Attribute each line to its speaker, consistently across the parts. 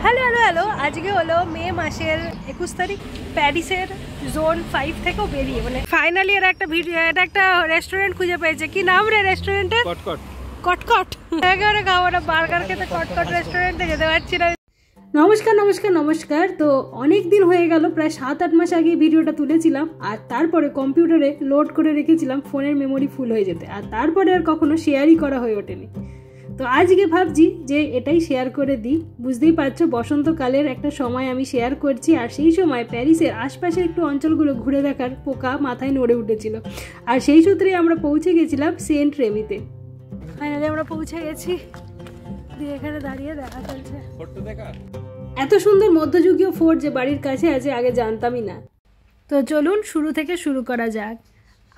Speaker 1: Hello hello hello আজকে হলো মে মাসের 21 তারিখ। প্যারিসের জোন 5 থেকেও বেরিয়ে মানে ফাইনালি এর একটা ভিডিও, এটা একটা রেস্টুরেন্ট খুঁজে পেয়েছে। কি নাম রে রেস্টুরেন্টের? কটকট। কটকট একেবারে খাবো না, বার্গার খেতে কটকট রেস্টুরেন্টে যেতে পারছি না। নমস্কার নমস্কার নমস্কার। তো অনেক দিন হয়ে গেল, প্রায় 7-8 মাস আগে ভিডিওটা তুলেছিলাম আর তারপরে কম্পিউটারে লোড করে রেখেছিলাম ফোনের মেমোরি ফুল হয়ে যেতে, আর তারপরে আর কখনো শেয়ারই করা হয়ে ওঠেনি। তো আজকে ভাবছি যে এটাই শেয়ার করে দিই। বুঝতেই পারছো বসন্তকালের একটা সময় আমি শেয়ার করছি, আর সেই সময় প্যারিসের আশপাশের একটু অঞ্চলগুলো ঘুরে দেখার পোকা মাথায় নড়ে উঠেছিল, আর সেই সূত্রে আমরা পৌঁছে গেছিলাম সেন্ট রেমিতে। ফাইনালি আমরা পৌঁছে গেছি, দিয়ে এখানে দাঁড়িয়ে দেখা চলছে। এত সুন্দর মধ্যযুগীয় ফোর্ট যে বাড়ির কাছে আছে আগে জানতামই না। তো চলুন শুরু থেকে শুরু করা যাক।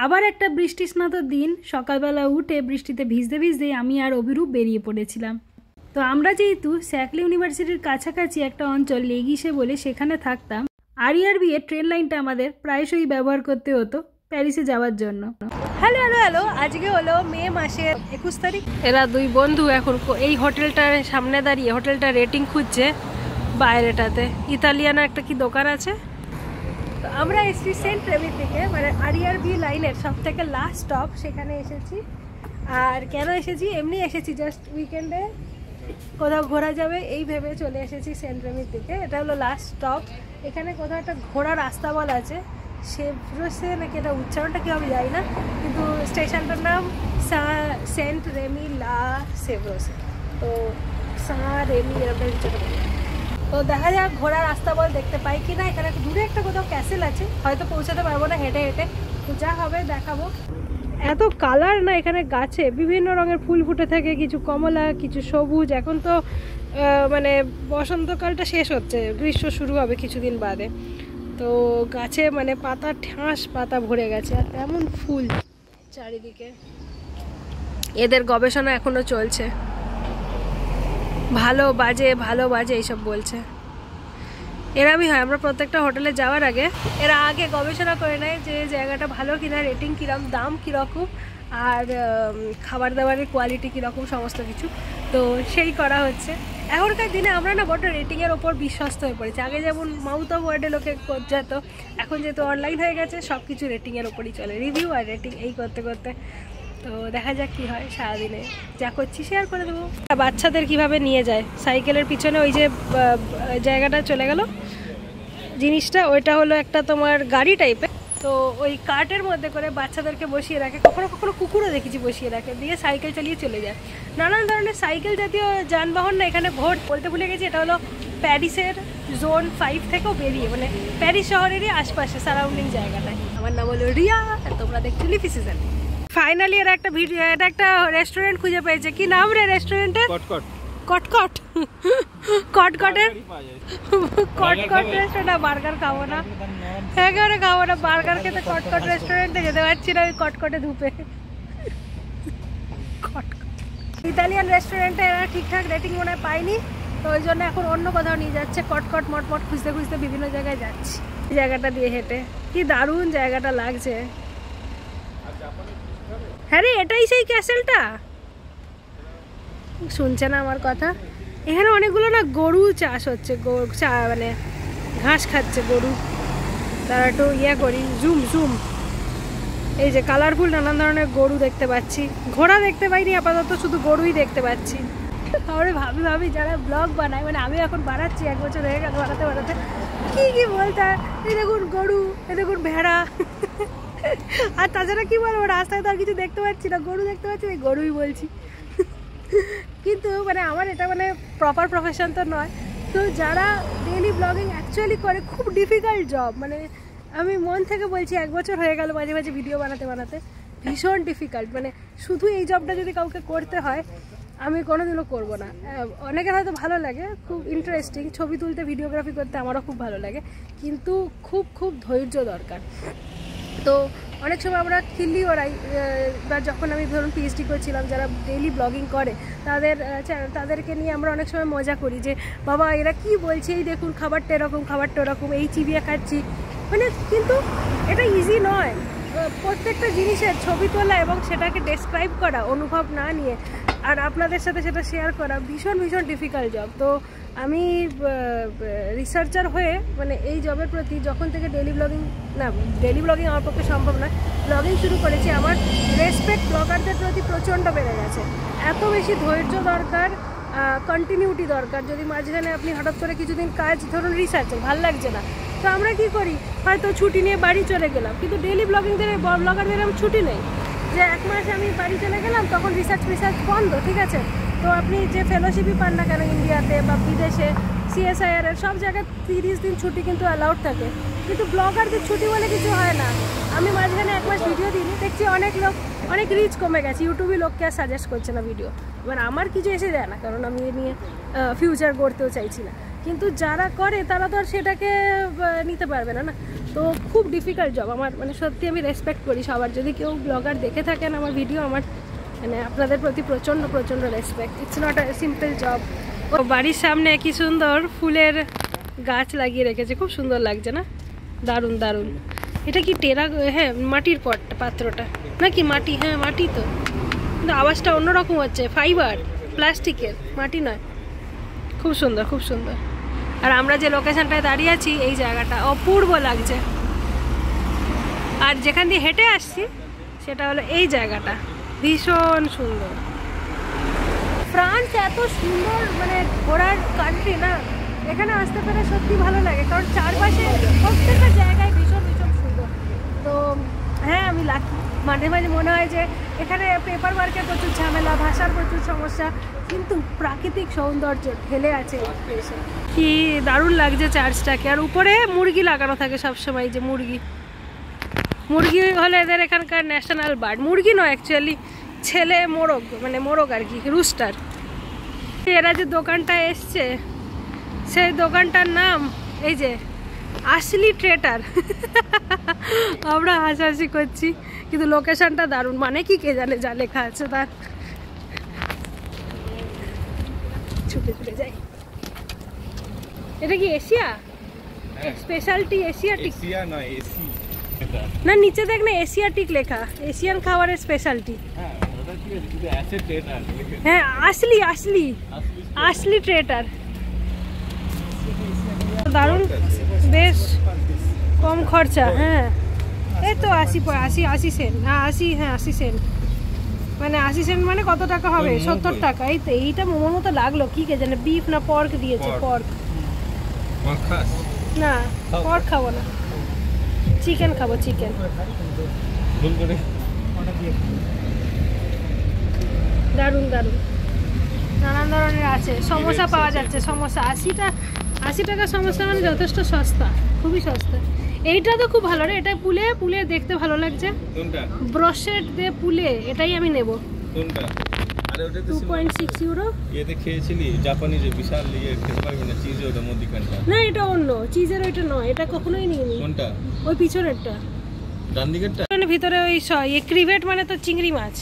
Speaker 1: আবার একটা বৃষ্টিস্নাত দিন, সকালবেলা উঠে বৃষ্টিতে ভিজতে ভিজতেই আমি আর অভিরূপ বেরিয়ে পড়েছিলাম। তো আমরা যেহেতু স্যাকলে ইউনিভার্সিটির কাছাকাছি একটা অঞ্চল লেগিসে বলে সেখানে থাকতাম, আরইআরবি এর ট্রেন লাইনটা আমাদের প্রায়শই ব্যবহার করতে হতো প্যারিসে যাওয়ার জন্য। হ্যালো হ্যালো হ্যালো আজকে হলো মে মাসের 21 তারিখ। এরা দুই বন্ধু এখন এই হোটেলটার সামনে দাঁড়িয়ে হোটেলটা রেটিং খুঁজছে বাইরেটাতে। ইতালিয়ান একটা কি দোকান আছে। তো আমরা এসেছি সেন্ট রেমি থেকে, মানে আরইআরবি লাইনের সব থেকে লাস্ট স্টপ সেখানে এসেছি। আর কেন এসেছি, এমনি এসেছি জাস্ট উইকেন্ডে কোথাও ঘোরা যাবে এই ভেবে চলে এসেছি সেন্ট রেমির থেকে। এটা হলো লাস্ট স্টপ। এখানে কোথাও একটা ঘোড়ার রাস্তা বলা আছে, সেভ্রোসে নাকি, এটা উচ্চারণটা কি হবে জানি না, কিন্তু স্টেশনটার নাম সেন্ট রেমি লা সেভ্রোসে। তো রেমি এরকম কিছু। তো দেখা যাক ঘোড়ার রাস্তা বল দেখতে পাই কি না। এখানে দূরে একটা কোথাও ক্যাসেল আছে, হয়তো পৌঁছাতে পারবো না হেঁটে হেঁটে, তো যা হবে দেখাবো। এত কালার না এখানে গাছে, বিভিন্ন রঙের ফুল ফুটে থাকে, কিছু কমলা কিছু সবুজ। এখন তো মানে বসন্তকালটা শেষ হচ্ছে, গ্রীষ্ম শুরু হবে কিছুদিন বাদে। তো গাছে মানে পাতা ঠাস পাতা ভরে গেছে, আর তেমন ফুল চারিদিকে। এদের গবেষণা এখনো চলছে, ভালো বাজে এইসব বলছে। এরমই হয়, আমরা প্রত্যেকটা হোটেলে যাওয়ার আগে এরা আগে গবেষণা করে নেয় যে জায়গাটা ভালো কিনা, রেটিং কীরকম, দাম কীরকম, আর খাবার দাবারের কোয়ালিটি কীরকম, সমস্ত কিছু। তো সেই করা হচ্ছে। এখনকার দিনে আমরা না বড় রেটিংয়ের ওপর বিশ্বস্ত হয়ে পড়েছি। আগে যেমন মাউথ অফ ওয়ার্ডে লোকে যেত, এখন যেহেতু অনলাইন হয়ে গেছে সব কিছু রেটিংয়ের ওপরই চলে, রিভিউ আর রেটিং এই করতে করতে। তো দেখা যাক কী হয়, সারাদিনে যা করছি শেয়ার করে দেবো। বাচ্চাদের কিভাবে নিয়ে যায় সাইকেলের পিছনে, ওই যে জায়গাটা চলে গেল জিনিসটা, ওইটা হলো একটা তোমার গাড়ি টাইপের। তো ওই কার্টের মধ্যে করে বাচ্চাদেরকে বসিয়ে রাখে, কখনো কখনো কুকুরও দেখেছি বসিয়ে রাখে, দিয়ে সাইকেল চালিয়ে চলে যায়। নানান ধরনের সাইকেল জাতীয় যানবাহন না এখানে ভোট। বলতে ভুলে গেছি, এটা হলো প্যারিসের জোন 5 থেকেও বেরিয়ে, মানে প্যারিস শহরেরই আশপাশে সারাউন্ডিং জায়গাটায়। আমার নাম হলো রিয়া, আর তোমরা দেখছো লিফি সিজন। ফাইনালি এর একটা ভিডিও, এটা একটা রেস্টুরেন্ট খুঁজে পেয়েছে। কি নাম রে রেস্টুরেন্টের? কটকট। কটকট কটকটের কটকট রেস্টুরেন্ট। বার্গার খাবো না, একেবারে খাবো না বার্গার খেতে, কটকট রেস্টুরেন্টে যেতে পারছি না ওই কটকটে ধুপে। ইতালিয়ান রেস্টুরেন্টে এরা ঠিকঠাক রেটিং মনে হয় পাইনি, তো ওই জন্য এখন অন্য কোথাও নিয়ে যাচ্ছে। কটকট মটমট খুঁজতে খুঁজতে বিভিন্ন জায়গায় যাচ্ছি। এই জায়গাটা দিয়ে হেঁটে কি দারুণ জায়গাটা লাগছে। হ্যাঁ রে, এটাই সেই ক্যাসেলটা। শুনছে না আমার কথা। এখানে অনেকগুলো না গরু চাষ হচ্ছে, মানে ঘাস খাচ্ছে গরু। তারা একটু করি জুম। এই যে কালারফুল নানান ধরনের গরু দেখতে পাচ্ছি, ঘোড়া দেখতে পাইনি আপাতত, শুধু গরুই দেখতে পাচ্ছি। তাহলে ভাবি যারা ব্লগ বানায়, মানে আমি এখন বানাচ্ছি, 1 বছর হয়ে গেল বানাতে কি বলতে, এই দেখুন গরু, এই দেখুন ভেড়া, আর তাছাড়া কি বলবো, রাস্তায় তো আর কিছু দেখতে পাচ্ছি না, গরু দেখতে পাচ্ছি, এই গরুই বলছি। কিন্তু মানে আমার এটা মানে প্রপার প্রফেশন তো নয়। তো যারা ডেইলি ব্লগিং অ্যাকচুয়ালি করে, খুব ডিফিকাল্ট জব, মানে আমি মন থেকে বলছি, 1 বছর হয়ে গেল মাঝে মাঝে ভিডিও বানাতে ভীষণ ডিফিকাল্ট। মানে শুধু এই জবটা যদি কাউকে করতে হয় আমি কোনোদিনও করবো না। অনেকের হয়তো ভালো লাগে, খুব ইন্টারেস্টিং, ছবি তুলতে ভিডিওগ্রাফি করতে আমারও খুব ভালো লাগে, কিন্তু খুব ধৈর্য দরকার। তো অনেক সময় আমরা খিল্লি ওরাই, বা যখন আমি ধরুন পিএইচডি করছিলাম, যারা ডেইলি ব্লগিং করে তাদেরকে নিয়ে আমরা অনেক সময় মজা করি যে বাবা এরা কি বলছে, এই দেখুন খাবারটা এরকম, এই চিবিয়ে খাচ্ছি, মানে কিন্তু এটা ইজি নয়। প্রত্যেকটা জিনিসের ছবি তোলা এবং সেটাকে ডেসক্রাইব করা অনুভব না নিয়ে, আর আপনাদের সাথে সেটা শেয়ার করা ভীষণ ডিফিকাল্ট জব। তো আমি রিসার্চার হয়ে মানে এই জবের প্রতি যখন থেকে ডেইলি ব্লগিং আমার পক্ষে সম্ভব নয়, ব্লগিং শুরু করেছি, আমার রেসপেক্ট ব্লগারদের প্রতি প্রচণ্ড বেড়ে গেছে। এত বেশি ধৈর্য দরকার, কন্টিনিউটি দরকার। যদি মাঝখানে আপনি হঠাৎ করে কিছুদিন কাজ ধরুন রিসার্চের ভালো লাগছে না, তো আমরা কি করি, হয়তো ছুটি নিয়ে বাড়ি চলে গেলাম। কিন্তু ডেইলি ব্লগারদের আমি ছুটি নেই যে 1 মাস আমি বাড়ি চলে গেলাম, তখন রিসার্চ বন্ধ, ঠিক আছে। তো আপনি যে ফেলোশিপই পান না কেন ইন্ডিয়াতে বা বিদেশে, CSIR এর সব জায়গায় 30 দিন ছুটি কিন্তু অ্যালাউড থাকে, কিন্তু ব্লগারদের ছুটি বলে কিছু হয় না। আমি মাঝখানে 1 মাস ভিডিও দিইনি, দেখছি অনেক রিচ কমে গেছে, ইউটিউবে লোককে আর সাজেস্ট করছে না ভিডিও। এবার আমার কিছু এসে যায় না, কারণ আমি এ নিয়ে ফিউচার গড়তেও চাইছি না, কিন্তু যারা করে তারা তো আর সেটাকে নিতে পারবে না। তো খুব ডিফিকাল্ট জব আমার, মানে সত্যি আমি রেসপেক্ট করি সবার। যদি কেউ ব্লগার দেখে থাকেন আমার ভিডিও, আমার মানে আপনাদের প্রতি প্রচণ্ড respect. It's not a simple job. বাড়ির সামনে কি সুন্দর ফুলের গাছ লাগিয়ে রেখেছে, খুব সুন্দর লাগছে না? দারুণ দারুণ। এটা কি হ্যাঁ মাটির পাত্রটা নাকি মাটি? হ্যাঁ মাটি তো, কিন্তু আওয়াজটা অন্যরকম হচ্ছে। ফাইবার, প্লাস্টিকের, মাটি নয়। খুব সুন্দর খুব সুন্দর। আর আমরা যে লোকেশনটায় দাঁড়িয়ে আছি এই জায়গাটা অপূর্ব লাগছে। আর যেখান দিয়ে হেঁটে আসছি সেটা হলো এই জায়গাটা, ভীষণ সুন্দর। ফ্রান্স এত সুন্দর মানে ঘোরার কান্ট্রি না, এখানে আসতে পেরে সত্যি ভালো লাগে, কারণ চারপাশে প্রত্যেকটা জায়গায় ভীষণ সুন্দর। তো হ্যাঁ আমি লাকি। মাঝে মাঝে মনে হয় যে এখানে পেপার ওয়ার্কের প্রচুর ঝামেলা, ভাষার প্রচুর সমস্যা, কিন্তু প্রাকৃতিক সৌন্দর্য ঢেলে আছে দেশে। কি দারুণ লাগছে চার্চটাকে। আর উপরে মুরগি লাগানো থাকে সবসময়, যে মুরগি হলে এদের এখানকার ন্যাশনাল বার্ড। মুরগি নয় অ্যাকচুয়ালি, ছেলে মোরগ, মানে মোরগ আর কি, রুস্টার। এরা যে দোকানটা এসছে সেই দোকানটার নাম এই যে আসলি ট্রেটার। আমরা হাসাহাসি করছি, কিন্তু লোকেশনটা দারুণ। মানে কি কে জানে, যা লেখা আছে তার। ছুটে যাই। এটা কি এশিয়া স্পেশালিটি? এশিয়াটিক না, নিচে দেখ না এশিয়াটিক লেখা, এশিয়ান খাবারের স্পেশালিটি। হ্যাঁ আসলি ট্রেটার। দারুণ, বেশ কম খরচা। হ্যাঁ এই তো 80 সেন্ট। হ্যাঁ 80 সেন্ট, মানে 80 সেন্ট মানে কত টাকা হবে? 70 টাকা। এই তো, এইটা মোমোর মতো লাগলো, কি কে জানে, বিফ না পর্ক দিয়েছে? পর্ক না, পর্ক খাবো না, চিকেন খাবো, চিকেন। দারুণ দারুণ, নানান ধরনের আছে। সমোসা পাওয়া যাচ্ছে, সমোসা 80 টাকা সমোসা, মানে যথেষ্ট সস্তা, খুবই সস্তা। এইটা তো খুব ভালো রে, এটা পুলে দেখতে ভালো লাগছে। ব্রোশেট দিয়ে পুলে, এটাই আমি নেব। 2.6 ইউরো।
Speaker 2: এতে খেয়েছিলি জাপানিজ বিশাল ইয়ে, খেতে পারবি না, চিজ ওটা মধ্যিখানটা।
Speaker 1: না এটা অন্য, চিজের ওইটা নয়, এটা কখনোই নিইনি।
Speaker 2: কোনটা?
Speaker 1: ওই পিছনেরটা,
Speaker 2: ডান দিকেরটা।
Speaker 1: মানে ভিতরে ওই ক্রিভেট মানে তো চিংড়ি মাছ।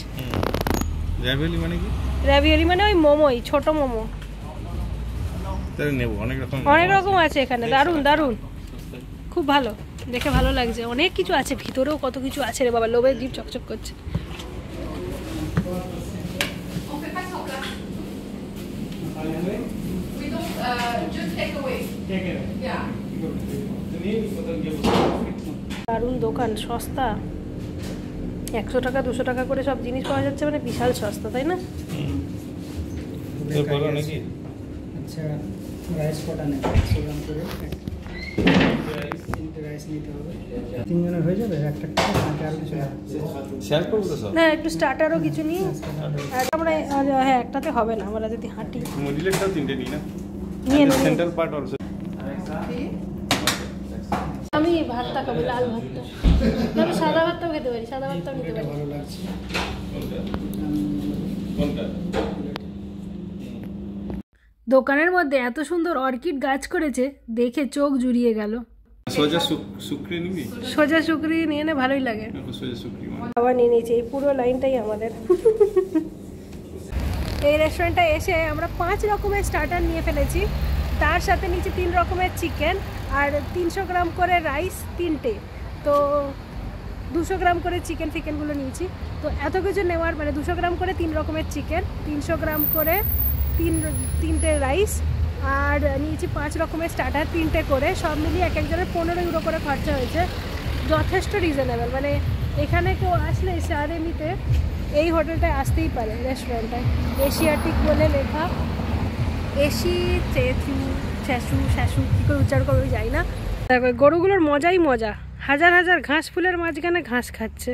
Speaker 2: রাভিওলি মানে কি?
Speaker 1: রাভিওলি মানে ওই মোমোই, ছোট মোমো।
Speaker 2: তাহলে নেব, অনেক
Speaker 1: রকম আছে এখানে। দারুণ দারুণ, খুব ভালো, দেখে ভালো লাগছে। অনেক কিছু আছে ভিতরেও, কত কিছু আছে রে বাবা, লোভে জিভ চকচক করছে। দারুণ দোকান, সস্তা। 100 টাকা 200 টাকা করে সব জিনিস পাওয়া যাচ্ছে, মানে বিশাল সস্তা, তাই না?
Speaker 3: আচ্ছা, রাইস কটা নেই? 100 গ্রাম করে রাইস নিতে হবে। 3 জনের হয়ে যাবে? একটা আর কিছু
Speaker 2: শেয়ার করব তো সব।
Speaker 1: না, একটু স্টার্টারও কিছু নিই। আর আমরা হ্যাঁ একটাতে হবে না, আমরা যদি হাঁটি।
Speaker 2: মডিলেটটাও 3টে নিই না?
Speaker 1: নিয়ে নেব।
Speaker 2: Centre part also.
Speaker 1: আমি ভাতটা খাবো, লাল ভাতটা। আমি সাদা ভাতটাও খেতে পারি, সাদা ভাতটাও নিতে পারি।
Speaker 3: ভালো লাগছে।
Speaker 2: কোনটা?
Speaker 1: দোকানের মধ্যে এত সুন্দর অর্কিড গাছ করেছে, দেখে চোখ জুড়িয়ে গেল।
Speaker 2: সোজা শুকরি নিবি?
Speaker 1: সোজা শুকরি নিয়ে নে, ভালোই লাগে।
Speaker 2: সোজা শুকরি
Speaker 1: আবার নিয়ে নিয়েছি, এই পুরো লাইনটাই আমাদের। এই রেস্টুরেন্টে এসে আমরা 5 রকমের স্টার্টার নিয়ে ফেলেছি, তার সাথে নিচে 3 রকমের চিকেন আর 300 গ্রাম করে রাইস, 3টে। তো 200 গ্রাম করে চিকেনগুলো নিয়েছি। তো এত কিছু নেওয়ার মানে 200 গ্রাম করে 3 রকমের চিকেন, 300 গ্রাম করে 3টে রাইস, আর নিয়েছি 5 রকমের স্টার্টার, 3টে করে, সব মিলিয়ে এক একজনের 15 ইউরো করে খরচা হয়েছে। যথেষ্ট রিজনেবল, মানে এখানে কেউ আসলে সারেমিতে এই হোটেলটায় আসতেই পারে, রেস্টুরেন্টটায়। এশিয়াটিক বলে লেখা, এশি চেচু শ্যাশু শ্যাশু কী করে উচ্চারণ করবে যাই না। দেখো গরুগুলোর মজাই মজা, হাজার হাজার ঘাস ফুলের মাঝখানে ঘাস খাচ্ছে,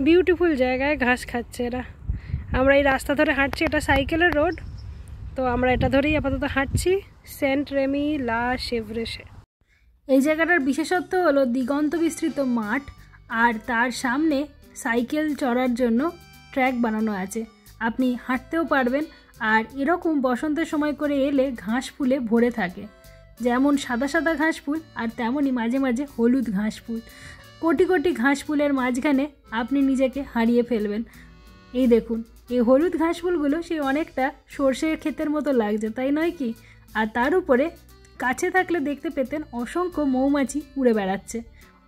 Speaker 1: বিউটিফুল জায়গায় ঘাস খাচ্ছে এরা। আমরা এই রাস্তা ধরে হাঁটছি, এটা সাইকেলের রোড, তো আমরা এটা ধরেই আপাতত হাঁটছি সেন্ট রেমি লা শেভরেসে। এই জায়গাটার বিশেষত্ব হলো দিগন্ত বিস্তৃত মাঠ, আর তার সামনে সাইকেল চড়ার জন্য ট্র্যাক বানানো আছে, আপনি হাঁটতেও পারবেন। আর এরকম বসন্তের সময় করে এলে ঘাস ফুলে ভরে থাকে, যেমন সাদা সাদা ঘাস ফুল আর তেমনই মাঝে মাঝে হলুদ ঘাস ফুল। কোটি কোটি ঘাস ফুলের মাঝখানে আপনি নিজেকে হারিয়ে ফেলবেন। এই দেখুন, এই হলুদ ঘাস ফুলগুলো সেই অনেকটা সর্ষের ক্ষেতের মতো লাগছে, তাই নয় কি? আর তার উপরে কাছে থাকলে দেখতে পেতেন অসংখ্য মৌমাছি উড়ে বেড়াচ্ছে।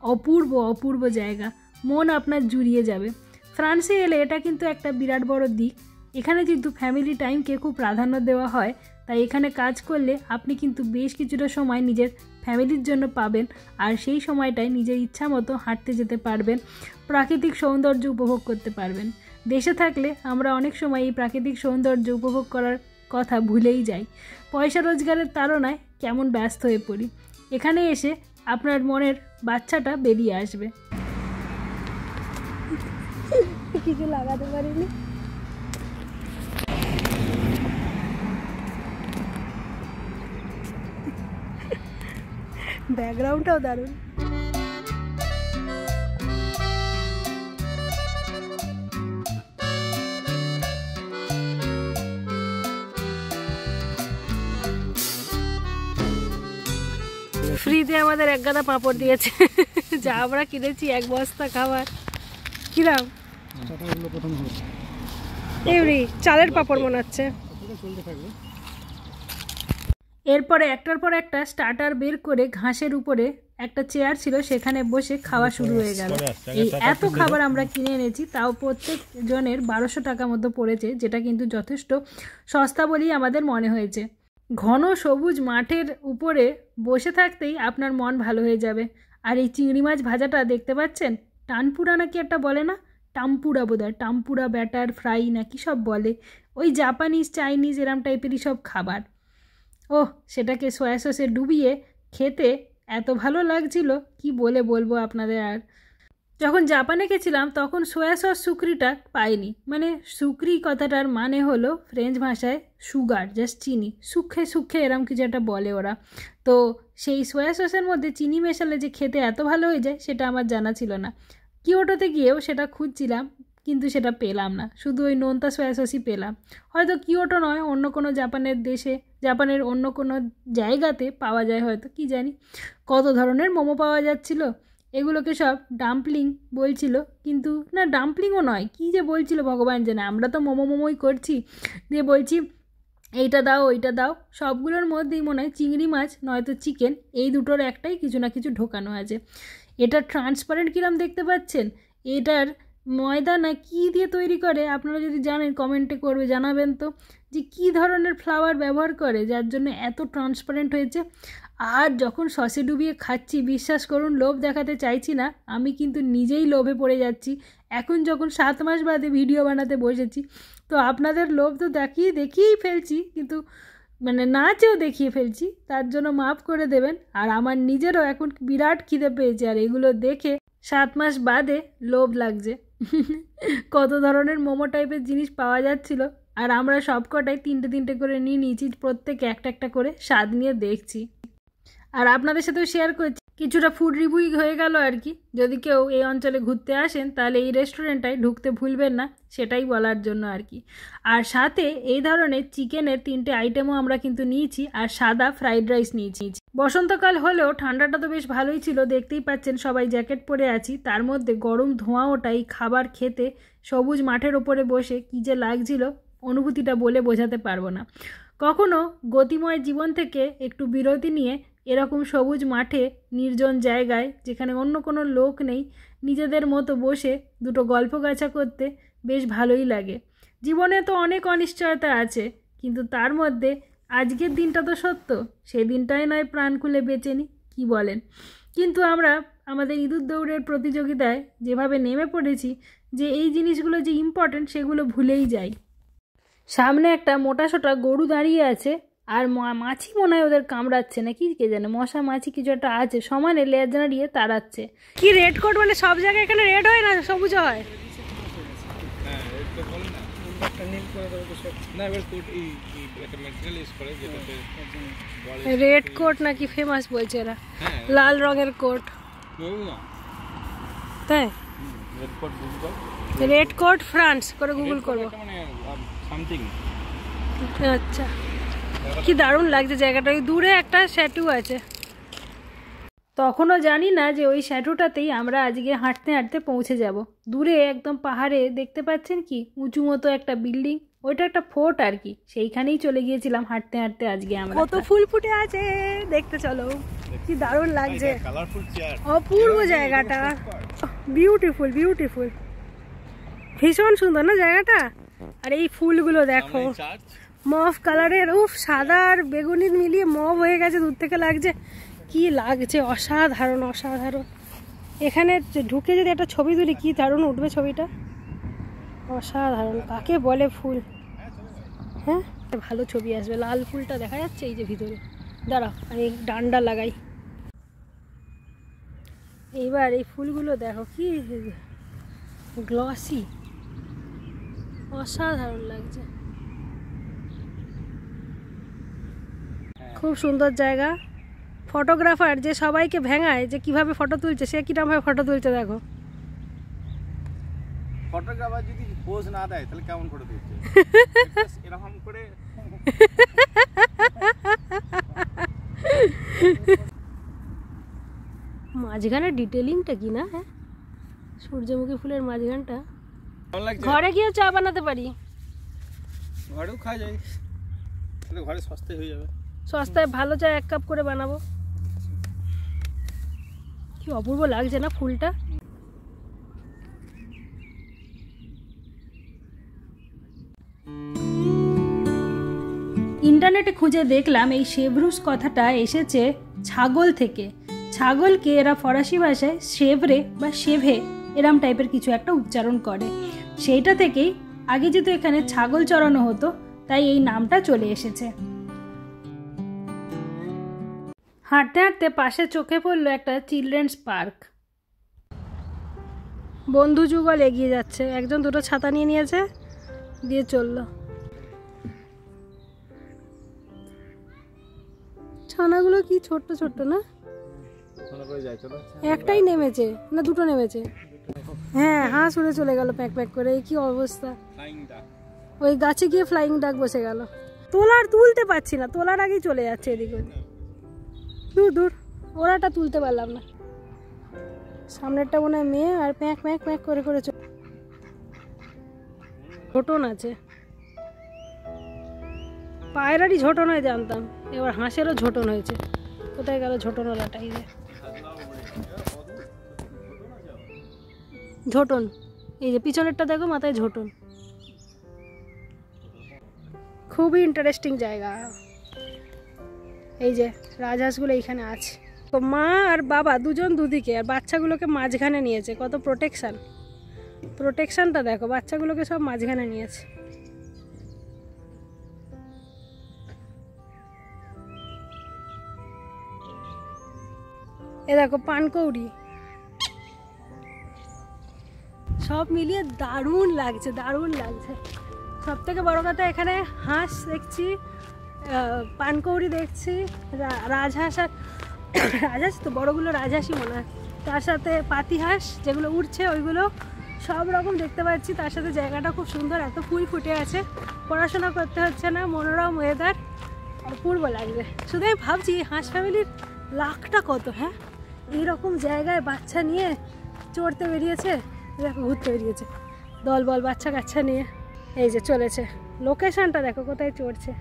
Speaker 1: অপূর্ব অপূর্ব জায়গা, মন আপনার জুড়িয়ে যাবে। ফ্রান্সে এলে এটা কিন্তু একটা বিরাট বড় দিক, এখানে কিন্তু ফ্যামিলি টাইমকে খুব প্রাধান্য দেওয়া হয়, তাই এখানে কাজ করলে আপনি কিন্তু বেশ কিছুটা সময় নিজের ফ্যামিলির জন্য পাবেন, আর সেই সময়টায় নিজের ইচ্ছা মতো হাঁটতে যেতে পারবেন, প্রাকৃতিক সৌন্দর্য উপভোগ করতে পারবেন। দেশে থাকলে আমরা অনেক সময় এই প্রাকৃতিক সৌন্দর্য উপভোগ করার কথা ভুলেই যাই, পয়সা রোজগারের তাড়নায় কেমন ব্যস্ত হয়ে পড়ি। এখানে এসে আপনার মনের বাচ্চাটা বেরিয়ে আসবে। কিছু লাগাতে পারিনি। ব্যাকগ্রাউন্ডটাও দারুণ। ফ্রিতে আমাদের এক গাদা পাঁপড় দিয়েছে, যা আমরা কিনেছি 1 বস্তা খাবার। কিরাম এমনি চালের পাঁপড় মনে হচ্ছে। এরপরে একটার পর একটা স্টার্টার বের করে ঘাসের উপরে একটা চেয়ার ছিল, সেখানে বসে খাওয়া শুরু হয়ে গেল। এই এত খাবার আমরা কিনে এনেছি, তাও প্রত্যেক জনের 1200 টাকা মতো পড়েছে, যেটা কিন্তু যথেষ্ট সস্তা বলেই আমাদের মনে হয়েছে। ঘন সবুজ মাঠের উপরে বসে থাকতেই আপনার মন ভালো হয়ে যাবে। আর এই চিংড়ি মাছ ভাজাটা দেখতে পাচ্ছেন, টানপুরা নাকি একটা বলে না, টাম্পুরা বোধহয়, টাম্পুরা ব্যাটার ফ্রাই নাকি সব বলে, ওই জাপানিজ চাইনিজ এরম টাইপেরই সব খাবার। ওহ, সেটাকে সয়া সসে ডুবিয়ে খেতে এত ভালো লাগছিল, কি বলে বলবো আপনাদের। আর যখন জাপানে গেছিলাম তখন সয়া সস সুক্রিটা পাইনি, মানে সুক্রি কথাটার মানে হলো ফ্রেঞ্চ ভাষায় সুগার, জাস্ট চিনি, সুখে সুখে এরম কিছু একটা বলে ওরা। তো সেই সয়া সসের মধ্যে চিনি মেশালে যে খেতে এত ভালো হয়ে যায় সেটা আমার জানা ছিল না। কিয়োটোতে গিয়েও সেটা খুঁজছিলাম, কিন্তু সেটা পেলাম না, শুধু ওই নোনতা সয়া সসই পেলাম। হয়তো কিয়োটো নয়, অন্য কোনো জাপানের দেশে, জাপানের অন্য কোনো জায়গাতে পাওয়া যায় হয়তো, কি জানি। কত ধরনের মোমো পাওয়া যাচ্ছিল, এগুলোকে সব ডাম্পলিং বলছিল, কিন্তু না ডাম্পলিংও নয়, কী যে বলছিল ভগবান জানে। আমরা তো মোমোই করছি, দিয়ে বলছি এইটা দাও ওইটা দাও, সবগুলোর মধ্যেই মনে হয় চিংড়ি মাছ নয়তো চিকেন, এই দুটোর একটাই কিছু না কিছু ঢোকানো আছে। এটা ট্রান্সপারেন্ট কিরম দেখতে পাচ্ছেন, এটার ময়দা না কী দিয়ে তৈরি করে, আপনারা যদি জানেন কমেন্টে করবে, জানাবেন তো যে কী ধরনের ফ্লাওয়ার ব্যবহার করে যার জন্য এত ট্রান্সপারেন্ট হয়েছে। আর যখন সসে ডুবিয়ে খাচ্ছি, বিশ্বাস করুন লোভ দেখাতে চাইছি না, আমি কিন্তু নিজেই লোভে পড়ে যাচ্ছি। এখন যখন 7 মাস বাদে ভিডিও বানাতে বসেছি, তো আপনাদের লোভ তো দেখিয়েই ফেলছি, কিন্তু মানে নাচেও দেখিয়ে ফেলছি, তার জন্য মাফ করে দেবেন। আর আমার নিজেরও এখন বিরাট খিদে পেয়েছে, আর এগুলো দেখে 7 মাস বাদে লোভ লাগছে। কত ধরনের মোমো টাইপের জিনিস পাওয়া যাচ্ছিল, আর আমরা সবকটাই 3টে করে নিয়ে নিয়েছি, প্রত্যেকে একটা একটা করে স্বাদ নিয়ে দেখছি, আর আপনাদের সাথেও শেয়ার করছি। কিছুটা ফুড রিভিউ হয়ে গেল আর কি। যদি কেউ এই অঞ্চলে ঘুরতে আসেন তাহলে এই রেস্টুরেন্টটায় ঢুকতে ভুলবেন না, সেটাই বলার জন্য আর কি। আর সাথে এই ধরনের চিকেনের 3টে আইটেমও আমরা কিন্তু নিয়েছি, আর সাদা ফ্রাইড রাইস নিয়েছি। বসন্তকাল হলেও ঠান্ডাটা তো বেশ ভালোই ছিল, দেখতেই পাচ্ছেন সবাই জ্যাকেট পরে আছি, তার মধ্যে গরম ধোঁয়া ওটাই খাবার খেতে সবুজ মাঠের ওপরে বসে কী যে লাগছিল, অনুভূতিটা বলে বোঝাতে পারবো না। কখনো গতিময় জীবন থেকে একটু বিরতি নিয়ে এরকম সবুজ মাঠে, নির্জন জায়গায় যেখানে অন্য কোনো লোক নেই, নিজেদের মতো বসে দুটো গল্প গাছা করতে বেশ ভালোই লাগে। জীবনে তো অনেক অনিশ্চয়তা আছে, কিন্তু তার মধ্যে
Speaker 4: আজকের দিনটা তো সত্য, সেই দিনটাই নয় প্রাণ খুলে বেঁচে নিই, কী বলেন? কিন্তু আমরা আমাদের ইঁদুর দৌড়ের প্রতিযোগিতায় যেভাবে নেমে পড়েছি যে এই জিনিসগুলো যে ইম্পর্ট্যান্ট সেগুলো ভুলেই যাই। সামনে একটা মোটাসোটা গরু দাঁড়িয়ে আছে, আর মাছি মনে হয় ওদের কামড়াচ্ছে না কি কে জানে, মশা মাছি কিছু একটা আছে, সমানে লেজ নাড়িয়ে তাড়াচ্ছে।
Speaker 1: কি রেড কোট মানে সব জায়গায় এখানে রেড হয় না সবুজ হয়?
Speaker 2: হ্যাঁ এটা বলে না নীল করে দেবো তো সব না, এবার কোট এই একটা ম্যাটেরিয়াল ইউজ করে যেটাতে
Speaker 1: রেড কোট নাকি ফেমাস বলছে এরা,
Speaker 2: হ্যাঁ
Speaker 1: লাল রঙের কোট।
Speaker 2: না
Speaker 1: তাই
Speaker 2: রেড কোট বুঝবো,
Speaker 1: রেড কোট ফ্রান্স করে গুগল করবো।
Speaker 2: মানে সামথিং।
Speaker 1: আচ্ছা কি দারুণ লাগছে জায়গাটা, ওই দূরে একটা স্ট্যাচু আছে।
Speaker 4: তখনও জানি না যে ওই স্যাটুটাতেই আমরা আজকে হাঁটতে হাঁটতে পৌঁছে যাব। দূরে একদম পাহাড়ে দেখতে পাচ্ছেন কি উঁচু মতো একটা বিল্ডিং, ওইটা একটা ফোর্ট আর কি, সেইখানেই চলে গিয়েছিলাম হাঁটতে হাঁটতে আজকে আমরা।
Speaker 1: কত ফুল ফুটে আছে দেখতে, চলো কি দারুণ লাগছে,
Speaker 2: কালারফুল চেয়ার,
Speaker 1: অপূর্ব জায়গাটা, বিউটিফুল বিউটিফুল, ভীষণ সুন্দর না জায়গাটা। আর এই ফুলগুলো দেখো মভ কালারের, উফ সাদা আর বেগুনি মিলিয়ে মভ হয়ে গেছে, দূর থেকে লাগছে কি লাগছে, অসাধারণ অসাধারণ। এখানে ঢুকে যদি একটা ছবি তুলি কি দারুণ উঠবে ছবিটা, অসাধারণ। কাকে বলে ফুল, হ্যাঁ ভালো ছবি আসবে। লাল ফুলটা দেখা যাচ্ছে এই যে ভিতরে, দাঁড়াও আমি ডান্ডা লাগাই। এইবার এই ফুলগুলো দেখো কি গ্লসি, অসাধারণ লাগছে, খুব সুন্দর জায়গা। ফটোগ্রাফার যে সবাইকে ভেঙায় যে কিভাবে ফটো তুলছে, সে কিরকমভাবে ফটো তুলছে দেখো।
Speaker 2: ফটোগ্রাফার যদি পোজ না দেয় তাহলে কেমন ফটো তুলছে এরকম করে।
Speaker 1: মাঝখানে ডিটেলিংটা কি না, হ্যাঁ সূর্যমুখী ফুলের মাঝখানটা।
Speaker 2: ঘরে
Speaker 1: গিয়েও চা বানাতে পারি,
Speaker 2: ঘরেও খাওয়া যায়, তাহলে ঘরে সস্তায় হয়ে যাবে।
Speaker 1: সস্তায় ভালো চা 1 কাপ করে বানাবো। কি অপূর্ব লাগছে না ফুলটা।
Speaker 4: ইন্টারনেটে খুঁজে দেখলাম এই শেভরুস কথাটা এসেছে ছাগল থেকে। ছাগলকে এরা ফরাসি ভাষায় শেভরে বা শেভে এরম টাইপের কিছু একটা উচ্চারণ করে, সেইটা থেকেই আগে যেহেতু এখানে ছাগল চড়ানো হতো তাই এই নামটা চলে এসেছে। হাঁটতে হাঁটতে পাশে চোখে পড়লো একটা চিলড্রেন্স পার্ক।
Speaker 1: বন্ধু যুগল এগিয়ে যাচ্ছে, একজন দুটো ছাতা নিয়ে নিয়েছে দিয়ে চললো। ছানাগুলো কি ছোট্ট ছোট্ট না, একটাই নেমেছে না দুটো নেমেছে? হ্যাঁ হাঁস উড়ে চলে গেল প্যাক প্যাক করে, কি অবস্থা। ওই গাছে গিয়ে ফ্লাইং ডাক বসে গেল। তুলতে পারছি না, তোলার আগেই চলে যাচ্ছে এদিকে, দূর দূর। ওরাটা তুলতে পারলাম না, সামনেরটা মনে হয় মেয়ে, আর প্যাক প্যাক প্যাক করে করে ঝোটন আছে। পায়রারই ঝোটন হয় জানতাম, এবার হাঁসেরও ঝোটন হয়েছে। কোথায় গেল ঝোটনওয়ালাটাই? ঝোটন এই যে পিছনেরটা দেখো, মাথায় ঝোটন। খুবই ইন্টারেস্টিং জায়গা। এই যে রাজহাঁসগুলো এইখানে আছে, তো মা আর বাবা দুজন দুদিকে, আর বাচ্চাগুলোকে মাঝখানে নিয়েছে। কত প্রোটেকশনটা দেখো, বাচ্চাগুলোকে সব মাঝখানে নিয়েছে। এ দেখো পানকৌড়ি, সব মিলিয়ে দারুণ লাগছে দারুণ লাগছে। সব থেকে বড় কথা এখানে হাঁস দেখছি, পানকৌড়ি দেখছি, রাজহাঁস, আর রাজহাঁস তো বড়গুলো রাজহাঁসই মনে হয়, তার সাথে পাতি হাঁস যেগুলো উঠছে ওইগুলো, সব রকম দেখতে পাচ্ছি। তার সাথে জায়গাটা খুব সুন্দর, এত ফুল ফুটে আছে, পড়াশোনা করতে হচ্ছে না, মনোরম ওয়েদার, অপূর্ব লাগবে। শুধু আমি ভাবছি হাঁস ফ্যামিলির লাখটা কত, হ্যাঁ এইরকম জায়গায় বাচ্চা নিয়ে চড়তে বেরিয়েছে, দেখো ঘুরতে বেরিয়েছে দল বল বাচ্চা কাচ্চা নিয়ে। এই যে চলেছে, লোকেশনটা দেখো কোথায় চড়ছে।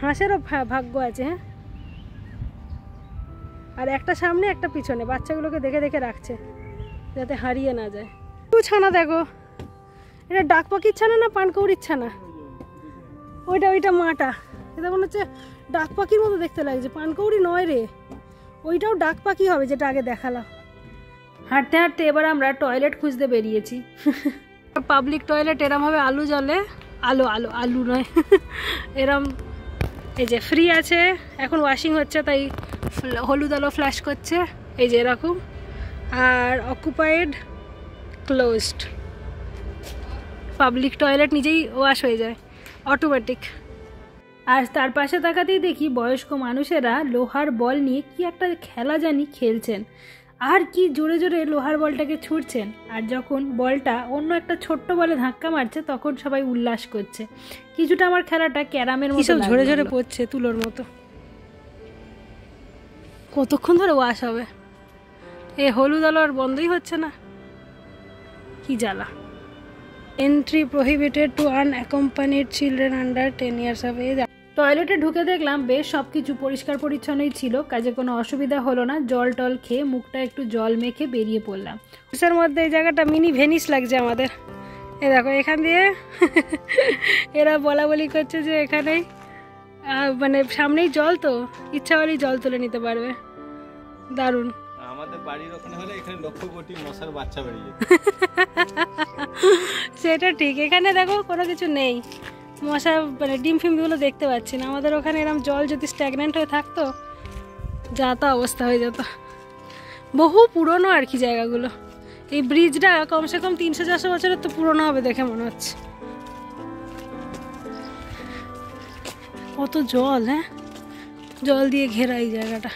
Speaker 1: হাঁসেরও ভাগ্য আছে, হ্যাঁ, আর একটা সামনে একটা পিছনে, বাচ্চাগুলোকে দেখে দেখে রাখছে যাতে হারিয়ে না যায়। ছানা দেখো, এটা ডাক পাখির ছানা না পানকৌড়ির ছানা? ওইটা মাটা, এটা মনে হচ্ছে ডাক পাখির মতো দেখতে লাগছে। পানকৌড়ি নয় রে, ওইটাও ডাক পাখি হবে যেটা আগে দেখালাম। হাঁটতে হাঁটতে এবার আমরা টয়লেট খুঁজতে বেরিয়েছি। পাবলিক টয়লেট এরম হবে আলু জলে, আলু নয় এরম, এই যে ফ্রি আছে, এখন ওয়াশিং হচ্ছে তাই হলুদ আলো ফ্ল্যাশ করছে, এই যে এরকম, আর অকুপাইড ক্লোজড। পাবলিক টয়লেট নিজেই ওয়াশ হয়ে যায় অটোমেটিক। আর তার পাশে তাকাতেই দেখি বয়স্ক মানুষেরা লোহার বল নিয়ে কি একটা খেলা জানি খেলছেন, আর কি জোরে জোরে লোহার বলটাকে ছুঁড়ছেন, আর যখন বলটা অন্য একটা ছোট্ট বলে ধাক্কা মারছে তখন সবাই উল্লাস করছে। কিছুটা আমার খেলাটা ক্যারামের মতো ঝরে ঝরে পড়ছে, তুলোর মতো। কতক্ষণ ধরে ওয়াশ হবে? এই হলুদ আলো আর বন্ধই হচ্ছে না, কি জ্বালা। Entry prohibited to unaccompanied children under 10 years of age। টয়লেটে ঢুকে দেখলাম বেশ সব কিছু পরিষ্কার পরিচ্ছন্নই ছিল, কাজে কোনো অসুবিধা হলো না। জল টল খেয়ে মুখটা একটু জল মেখে বেরিয়ে পড়লাম। এর মধ্যে এই জায়গাটা মিনি ভেনিস লাগছে আমাদের। এই দেখো এখান দিয়ে এরা বলা বলি করছে যে এখানেই মানে সামনেই জল, তো ইচ্ছা হলেই জল তুলে নিতে পারবে। দারুণ।
Speaker 2: আমাদের বাড়ির ওখানে হলে এখানে লক্ষ কোটি মশার বাচ্চা বেরিয়ে যেত।
Speaker 1: সেটা ঠিক, এখানে দেখো কোনো কিছু নেই, মশা মানে ডিম ফিমগুলো দেখতে পাচ্ছি না। আমাদের ওখানে এরকম জল যদি স্ট্যাগনেন্ট হয়ে থাকতো যা তা অবস্থা হয়ে যেত। বহু পুরনো আর কি জায়গাগুলো। এই ব্রিজটা কমসে কম 300-400 বছরের তো পুরনো হবে দেখে মনে হচ্ছে। কত জল, হ্যাঁ, জল দিয়ে ঘেরা এই জায়গাটা।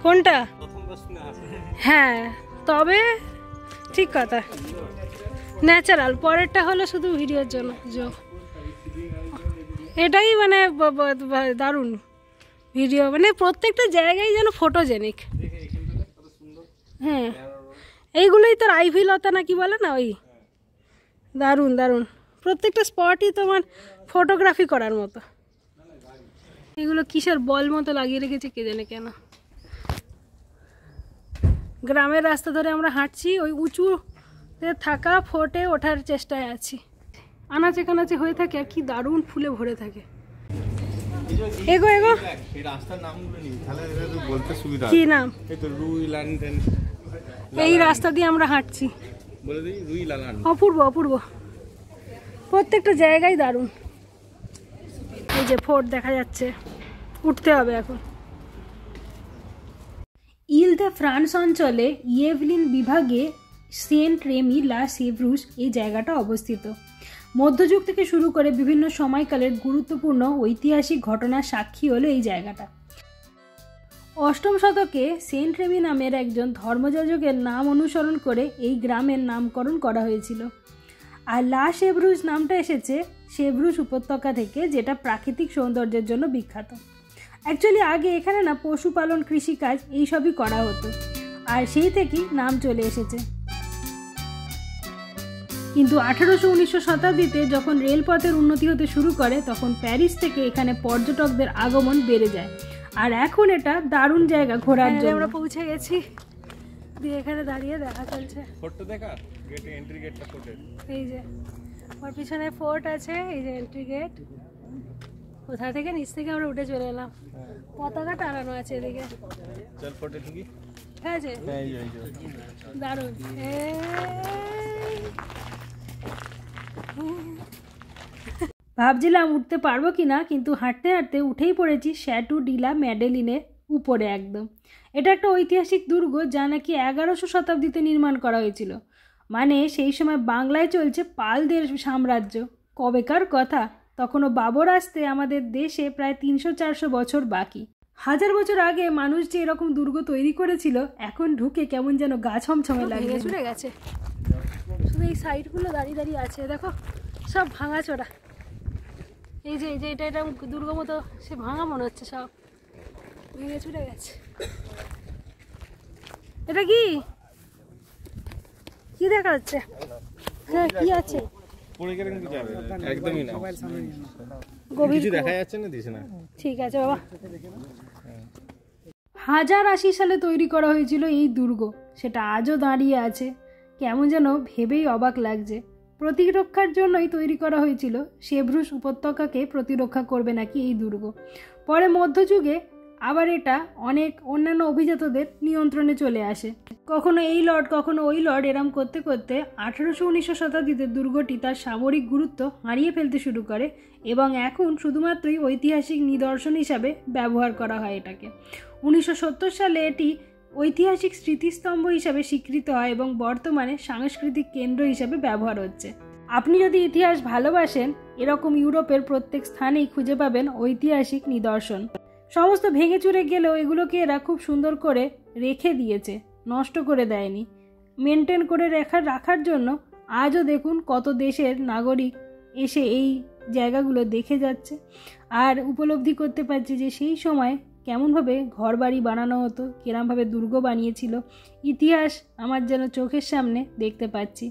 Speaker 1: কোনটা? হ্যাঁ, তবে ঠিক কথা, ন্যাচারাল। পরেরটা হলো শুধু ভিডিওর জন্য। এটাই মানে দারুণ ভিডিও, মানে প্রত্যেকটা জায়গায় যেন ফটোজেনিক। হ্যাঁ, এইগুলোই তোর আইভি লতা না কি বলে না, ওই দারুণ দারুণ। প্রত্যেকটা স্পটই তোমার ফটোগ্রাফি করার মতো। এগুলো কিসের বল মতো লাগিয়ে রেখেছে কে জানে কেন। গ্রামের রাস্তা ধরে আমরা হাঁটছি, ওই উঁচুতে থাকা ফোর্টে ওঠার চেষ্টায় আছি। আনাচে কানাচে হয়ে থাকে আর কি দারুণ ফুলে ভরে থাকে। এগো এগো,
Speaker 2: এই রাস্তার নামগুলো নেই তাহলে এটা বলতে সুবিধা।
Speaker 1: কি নাম?
Speaker 2: এই তো রুই লালন।
Speaker 1: এই রাস্তা দিয়ে আমরা হাঁটছি,
Speaker 2: বলে দিই রুই লালন।
Speaker 1: অপূর্ব অপূর্ব, প্রত্যেকটা জায়গায় দারুণ। এই যে ফোর্ট দেখা যাচ্ছে, উঠতে হবে এখন।
Speaker 4: ইল দ্য ফ্রান্স অঞ্চলে ইয়েভলিন বিভাগে সেন্ট রেমি লা সেভরুস এই জায়গাটা অবস্থিত। মধ্যযুগ থেকে শুরু করে বিভিন্ন সময়কালের গুরুত্বপূর্ণ ঐতিহাসিক ঘটনার সাক্ষী হলো এই জায়গাটা। 8ম শতকে সেন্ট রেমি নামের একজন ধর্মযাজকের নাম অনুসরণ করে এই গ্রামের নামকরণ করা হয়েছিল। আর লা সেভরুস নামটা এসেছে সেভরুস উপত্যকা থেকে, যেটা প্রাকৃতিক সৌন্দর্যের জন্য বিখ্যাত। অ্যাকচুয়ালি আগে এখানে না পশুপালন, কৃষিকাজ এইসবই করা হতো, আর সেই থেকেই নাম চলে এসেছে। কিন্তু 1800-1900 শতাব্দীতে যখন রেলপথের উন্নতি হতে শুরু করে তখন প্যারিস থেকে এখানে পর্যটকদের আগমন বেড়ে যায়, আর এখন এটা দারুণ জায়গা ঘোরার জন্য।
Speaker 1: আমরা পৌঁছে গেছি, দিয়ে এখানে দাঁড়িয়ে দেখা চলছে।
Speaker 2: ফোর্টটা দেখা, গেটে এন্ট্রি গেটটা ফোর্টের।
Speaker 1: এই যে ওর পিছনে ফোর্ট আছে, এই যে এন্ট্রি গেট। কোথা থেকে নিচ থেকে আমরা উঠে চলে এলাম, পতাকা টানানো আছে এদিকে।
Speaker 2: চল ফোর্টে ঢুকি।
Speaker 1: ঠিক আছে, দারুণ।
Speaker 4: ভাবছিলাম উঠতে পারবো কি না, কিন্তু হাঁটতে হাঁটতে উঠেই পড়েছি শ্যাটু ডি লা ম্যাডেলিনের উপরে একদম। এটা একটা ঐতিহাসিক দুর্গ যা নাকি 1100 শতাব্দীতে নির্মাণ করা হয়েছিল। মানে সেই সময় বাংলায় চলছে পালদের সাম্রাজ্য। কবেকার কথা, তখনও বাবর আসতে আমাদের দেশে প্রায় 300-400 বছর বাকি। 1000 বছর আগে মানুষ যে এরকম দুর্গ তৈরি করেছিল, এখন ঢুকে কেমন যেন গা ছমছমে লাগে।
Speaker 1: ছুটে গেছে, শুধু এই সাইডগুলো দাঁড়িয়ে দাঁড়িয়ে আছে, দেখো সব ভাঙাচোরা। এই যে এটা এটা দুর্গ মতো সে ভাঙা মনে হচ্ছে, সব ভেঙে ছুটে গেছে। এটা কি কি দেখা যাচ্ছে? হ্যাঁ, কি আছে?
Speaker 2: পড়ে গেলে কিন্তু যাবে একদমই না,
Speaker 1: গভীর
Speaker 2: কিছু দেখা যাচ্ছে না, দিছে না।
Speaker 1: ঠিক আছে বাবা।
Speaker 4: 1080 সালে তৈরি করা হয়েছিল এই দুর্গ, সেটা আজও দাঁড়িয়ে আছে। কেমন যেন ভেবেই অবাক লাগছে। প্রতিরক্ষার জন্যই তৈরি করা হয়েছিল, সেব্রুস উপত্যকাকে প্রতিরক্ষা করবে নাকি এই দুর্গ। পরে মধ্যযুগে আবার এটা অনেক অন্যান্য অভিজাতদের নিয়ন্ত্রণে চলে আসে। কখনো এই লর্ড কখনো ওই লর্ড এরম করতে করতে 1800-1900 শতাব্দীতে দুর্গটি তার সামরিক গুরুত্ব হারিয়ে ফেলতে শুরু করে এবং এখন শুধুমাত্রই ঐতিহাসিক নিদর্শন হিসাবে ব্যবহার করা হয় এটাকে। 1970 সালে এটি ঐতিহাসিক স্মৃতিস্তম্ভ হিসাবে স্বীকৃত হয় এবং বর্তমানে সাংস্কৃতিক কেন্দ্র হিসাবে ব্যবহার হচ্ছে। আপনি যদি ইতিহাস ভালোবাসেন, এরকম ইউরোপের প্রত্যেক স্থানেই খুঁজে পাবেন ঐতিহাসিক নিদর্শন। সমস্ত ভেঙে চুরে গেলেও এগুলোকে এরা খুব সুন্দর করে রেখে দিয়েছে, নষ্ট করে দেয়নি। মেনটেন করে রাখার জন্য আজও দেখুন কত দেশের নাগরিক এসে এই জায়গাগুলো দেখে যাচ্ছে আর উপলব্ধি করতে পারছে যে সেই সময় কেমনভাবে ঘরবাড়ি বানানো হতো, কিরমভাবে দুর্গ বানিয়েছিল। ইতিহাস আমার যেন চোখের সামনে দেখতে পাচ্ছি।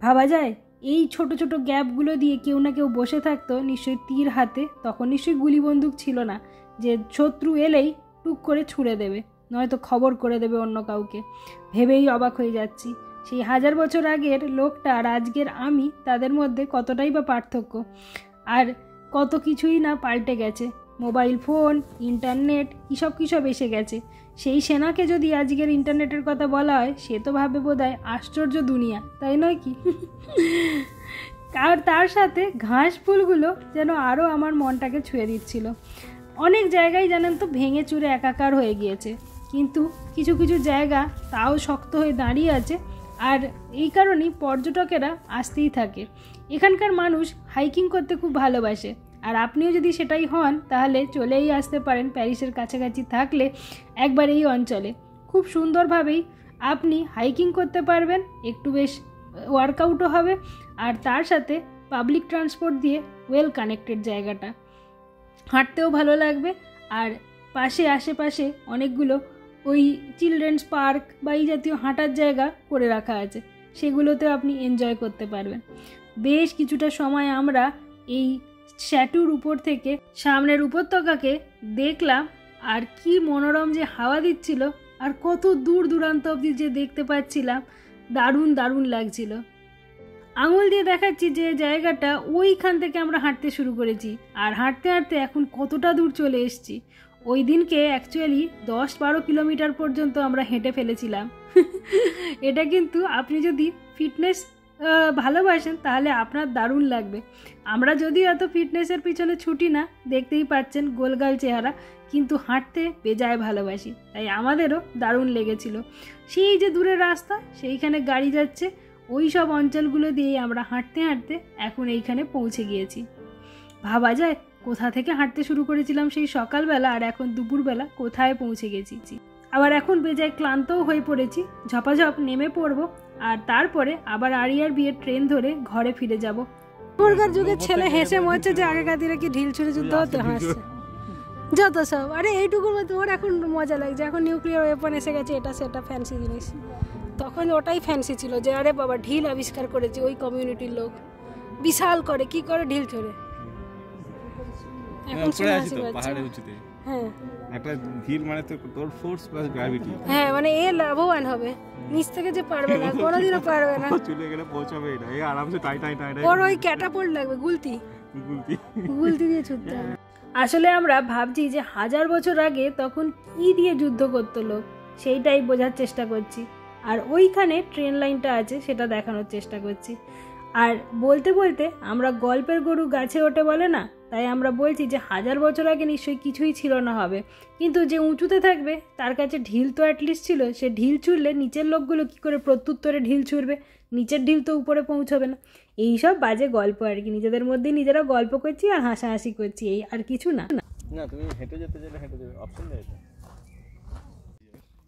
Speaker 4: ভাবা যায় এই ছোট ছোট গ্যাপগুলো দিয়ে কেউ না কেউ বসে থাকতো নিশ্চয়ই তীর হাতে। তখন নিশ্চয়ই গুলি বন্দুক ছিল না যে শত্রু এলেই টুক করে ছুঁড়ে দেবে, নয়তো খবর করে দেবে অন্য কাউকে। ভেবেই অবাক হয়ে যাচ্ছি সেই 1000 বছর আগের লোকটা আর আজকের আমি, তাদের মধ্যে কতটাই বা পার্থক্য। আর কত কিছুই না পাল্টে গেছে। মোবাইল ফোন, ইন্টারনেট, কিসব এসে গেছে। সেই সেনাকে যদি আজকের ইন্টারনেটের কথা বলা হয়, সে তো ভাবে বোধহয় আশ্চর্য দুনিয়া, তাই নয় কি? আর তার সাথে ঘাস ফুলগুলো যেন আরও আমার মনটাকে ছুঁয়ে দিচ্ছিল। অনেক জায়গায় জানেন তো ভেঙে চুরে একাকার হয়ে গিয়েছে, কিন্তু কিছু কিছু জায়গা তাও শক্ত হয়ে দাঁড়িয়ে আছে। আর এই কারণেই পর্যটকেরা আসতেই থাকে। এখানকার মানুষ হাইকিং করতে খুব ভালোবাসে। আর আপনিও যদি সেটাই হন তাহলে চলেই আসতে পারেন। প্যারিসের কাছাকাছি থাকলে একবার এই অঞ্চলে খুব সুন্দরভাবেই আপনি হাইকিং করতে পারবেন, একটু বেশ ওয়ার্কআউটও হবে, আর তার সাথে পাবলিক ট্রান্সপোর্ট দিয়ে ওয়েল কানেক্টেড জায়গাটা, হাঁটতেও ভালো লাগবে। আর আশেপাশে অনেকগুলো ওই চিলড্রেন্স পার্ক বা এই জাতীয় হাঁটার জায়গা করে রাখা আছে, সেগুলোতেও আপনি এনজয় করতে পারবেন। বেশ কিছুটা সময় আমরা এই শ্যাটুর উপর থেকে সামনের উপত্যকাকে দেখলাম। আর কি মনোরম যে হাওয়া দিচ্ছিল, আর কত দূর দূরান্ত অবধি যে দেখতে পাচ্ছিলাম, দারুণ লাগছিল। আঙুল দিয়ে দেখাচ্ছি যে জায়গাটা, ওইখান থেকে আমরা হাঁটতে শুরু করেছি। আর হাঁটতে হাঁটতে এখন কতটা দূর চলে এসেছি। ওই দিনকে অ্যাকচুয়ালি 10-12 কিলোমিটার পর্যন্ত আমরা হেঁটে ফেলেছিলাম। এটা কিন্তু আপনি যদি ফিটনেস ভালোবাসেন তাহলে আপনার দারুণ লাগবে। আমরা যদিও এত ফিটনেসের পিছনে ছুটি না, দেখতেই পাচ্ছেন গোলগাল চেহারা, কিন্তু হাঁটতে বেজায় ভালোবাসি, তাই আমাদেরও দারুণ লেগেছিল। সেই যে দূরের রাস্তা, সেইখানে গাড়ি যাচ্ছে, ওই সব অঞ্চলগুলো দিয়েই আমরা হাঁটতে হাঁটতে এখন এইখানে পৌঁছে গিয়েছি। ভাবা যায় কোথা থেকে হাঁটতে শুরু করেছিলাম সেই সকালবেলা, আর এখন দুপুরবেলা কোথায় পৌঁছে গেছি। আবার এখন বেজায় ক্লান্তও হয়ে পড়েছি, ঝপাঝপ নেমে পড়বো, আর তারপরে আবার আরিয়ার বিয়ের ট্রেন ধরে ঘরে ফিরে যাব।
Speaker 1: এখনকার যুগের ছেলে হেসে মরছে যে আগেকার দিনে কি ঢিল ছুড়ে যুদ্ধ হতো, হাসছে যত সব। আরে এইটুকুর মধ্যে ওর এখন মজা লাগছে, এখন নিউক্লিয়ার ওয়েপন এসে গেছে, এটা সেটা ফ্যান্সি জিনিস। তখন ওটাই ফ্যান্সি ছিল যে আরে বাবা ঢিল আবিষ্কার করেছে ওই কমিউনিটির লোক, বিশাল করে কি করে ঢিল ছড়ে। এখন হ্যাঁ
Speaker 2: একটা ঢিল মানে তো তোর ফোর্স প্লাস গ্র্যাভিটি,
Speaker 1: হ্যাঁ মানে এ লাভবান হবে, নিচ থেকে যে পারবে না, কোনোদিনও পারবে না,
Speaker 2: চলে গেলে পৌঁছাবে এটা, এই আরামসে টাই
Speaker 1: ওর ওই ক্যাটাপোল্ট লাগবে, গুলতি দিয়ে ছুটতে হবে।
Speaker 4: আসলে আমরা ভাবছি যে 1000 বছর আগে তখন কি দিয়ে যুদ্ধ করতো লোক, সেইটাই বোঝার চেষ্টা করছি। আর ওইখানে ট্রেন লাইনটা আছে, সেটা দেখানোর চেষ্টা করছি। আর বলতে বলতে আমরা গল্পের গরু গাছে ওঠে বলে না, তাই আমরা বলছি যে 1000 বছর আগে নিশ্চয়ই কিছুই ছিল না হবে, কিন্তু যে উঁচুতে থাকবে তার কাছে ঢিল তো অ্যাটলিস্ট ছিল। সে ঢিল ছুড়লে নিচের লোকগুলো কি করে প্রত্যুত্তরে ঢিল ছুড়বে, নিচের ঢিল তো উপরে পৌঁছবে না। এইসব বাজে গল্প আর কি, নিজেদের মধ্যে নিজেরা গল্প করছি আর হাসাহাসি করছি, এই আর কিছু না।
Speaker 2: না তুমি হেঁটে যেতে চাইলে হেঁটে যাবে, অপশন দেয় এটা।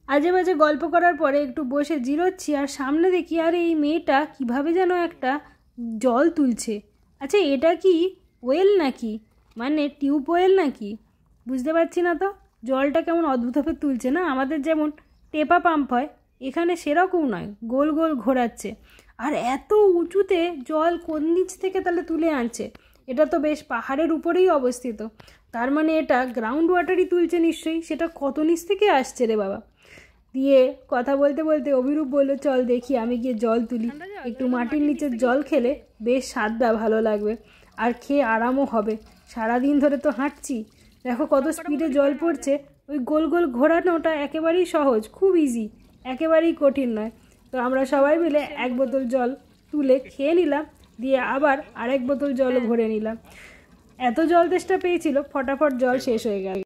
Speaker 4: আজে বাজে গল্প করার পরে একটু বসে জিরোচ্ছি, আর সামনে দেখি আর এই মেয়েটা কিভাবে যেন একটা জল তুলছে। আচ্ছা এটা কি ওয়েল নাকি, মানে টিউব ওয়েল নাকি, বুঝতে পারছি না তো। জলটা কেমন অদ্ভুতভাবে তুলছে না, আমাদের যেমন টেপা পাম্প হয় এখানে সেরকম নয়, গোল গোল ঘোরাচ্ছে। আর এত উঁচুতে জল কোন নিচ থেকে তাহলে তুলে আনছে, এটা তো বেশ পাহাড়ের উপরেই অবস্থিত, তার মানে এটা গ্রাউন্ড ওয়াটারই তুলছে নিশ্চয়ই, সেটা কত নিচ থেকে আসছে রে বাবা। দিয়ে কথা বলতে বলতে অভিরূপ বলল চল দেখি, আমি গিয়ে জল তুলি, একটু মাটির নিচের জল খেলে বেশ স্বাদটা ভালো লাগবে আর খেয়ে আরামও হবে, সারাদিন ধরে তো হাঁটছি। দেখো কত স্পিডে জল পড়ছে, ওই গোল গোল ঘোরানোটা একেবারেই সহজ, খুব ইজি, একেবারেই কঠিন নয়। তো আমরা সবাই মিলে 1 বোতল জল তুলে খেয়ে নিলাম, দিয়ে আবার আরেক বোতল জলও ভরে নিলাম। এত জল তেষ্টা পেয়েছিল, ফটাফট জল শেষ হয়ে গেল।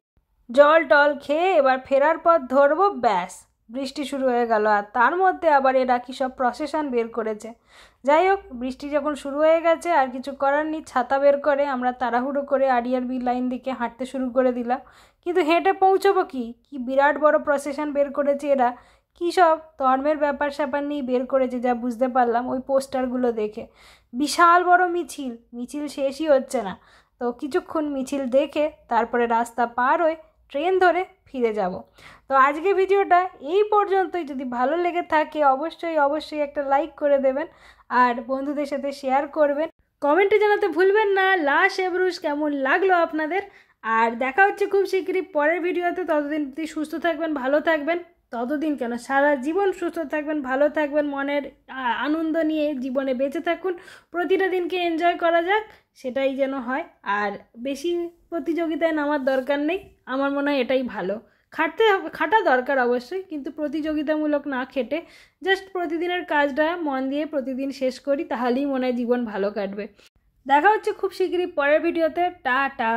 Speaker 4: জল টল খেয়ে এবার ফেরার পথ ধরবো, ব্যাস বৃষ্টি শুরু হয়ে গেল। আর তার মধ্যে আবার এরা কী সব প্রসেশন বের করেছে। যাই হোক, বৃষ্টি যখন শুরু হয়ে গেছে আর কিছু করার নেই, ছাতা বের করে আমরা তাড়াহুড়ো করে আরআরবি লাইন দিকে হাঁটতে শুরু করে দিলাম। কিন্তু হেঁটে পৌঁছবো কি বিরাট বড় প্রসেশন বের করেছে এরা, কী সব ধর্মের ব্যাপার স্যাপার নিয়ে বের করেছে যা বুঝতে পারলাম ওই পোস্টারগুলো দেখে। বিশাল বড় মিছিল শেষই হচ্ছে না। তো কিছুক্ষণ মিছিল দেখে তারপরে রাস্তা পার হয়ে ট্রেন ধরে ফিরে যাব। তো আজকে ভিডিওটা এই পর্যন্তই। যদি ভালো লেগে থাকে অবশ্যই একটা লাইক করে দেবেন আর বন্ধুদের সাথে শেয়ার করবেন। কমেন্টে জানাতে ভুলবেন না লাশ এবরুষ কেমন লাগলো আপনাদের। আর দেখা হচ্ছে খুব শীঘ্রই পরের ভিডিওতে। ততদিন সুস্থ থাকবেন, ভালো থাকবেন, ততদিন কেন সারা জীবন সুস্থ থাকবেন, ভালো থাকবেন, মনের আনন্দ নিয়ে জীবনে বেঁচে থাকুন। প্রতিটা দিনকে এনজয় করা যাক, সেটাই যেন হয়। আর বেশি প্রতিযোগিতায় নামার দরকার নেই, আমার মনে হয় এটাই ভালো। খাটা দরকার অবশ্যই, কিন্তু প্রতিযোগিতামূলক না খেটে জাস্ট প্রতিদিনের কাজটা মন দিয়ে প্রতিদিন শেষ করি, তাহলেই মনে হয় জীবন ভালো কাটবে। দেখা হচ্ছে খুব শীঘ্রই পরের ভিডিওতে। টাটা।